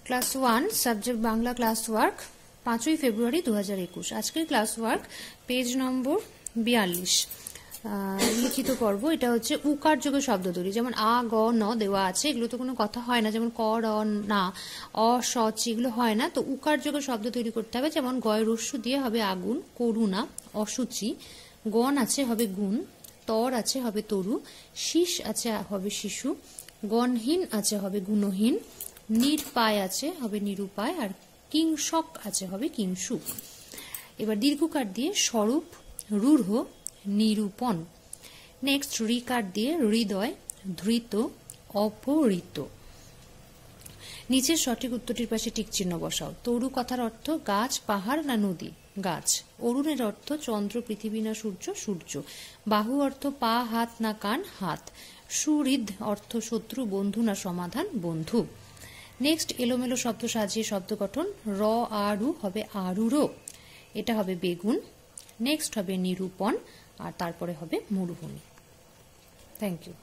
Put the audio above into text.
Class 1 subject Bangla class work 5ই February 2021। আজকের class work page নম্বর 42 লিখিত পর্ব। এটা হচ্ছে উকার যোগে শব্দ তৈরি, যেমন আ গ ন দেওয়া আছে, এগুলো তো কোনো কথা হয় না, যেমন ক র না অ স চি এগুলো হয় না, তো উকার যোগে শব্দ তৈরি করতে হবে। যেমন গয় রস্যু দিয়ে হবে আগুন, করুণা, অসুচি, গণ আছে হবে গুণ, তর আছে হবে তরু, শীষ আছে হবে শিশু, গণহীন আছে হবে গুণহীন, নির্পায় আছে হবে নিরুপায়, আর কিংসক আছে হবে কিংসুক। এবার দীর্ঘকার দিয়ে স্বরূপ, রূঢ়, নিরূপণ। নেক্সট রিকার দিয়ে হৃদয়, ধৃত, অপহৃত। নিচের সঠিক উত্তরটির পাশে টিক চিহ্ন বসাও। তরু কথার অর্থ গাছ, পাহাড় না নদী? গাছ। অরুণের অর্থ চন্দ্র, পৃথিবী না সূর্য? সূর্য। বাহু অর্থ পা, হাত না কান? হাত। সুহৃদ অর্থ শত্রু, বন্ধু না সমাধান? বন্ধু। নেক্সট এলোমেলো শব্দ সাজিয়ে শব্দ গঠন। র আরু হবে আরুরো, এটা হবে বেগুন। নেক্সট হবে নিরূপণ, আর তারপরে হবে মরুভূমি। Thank you.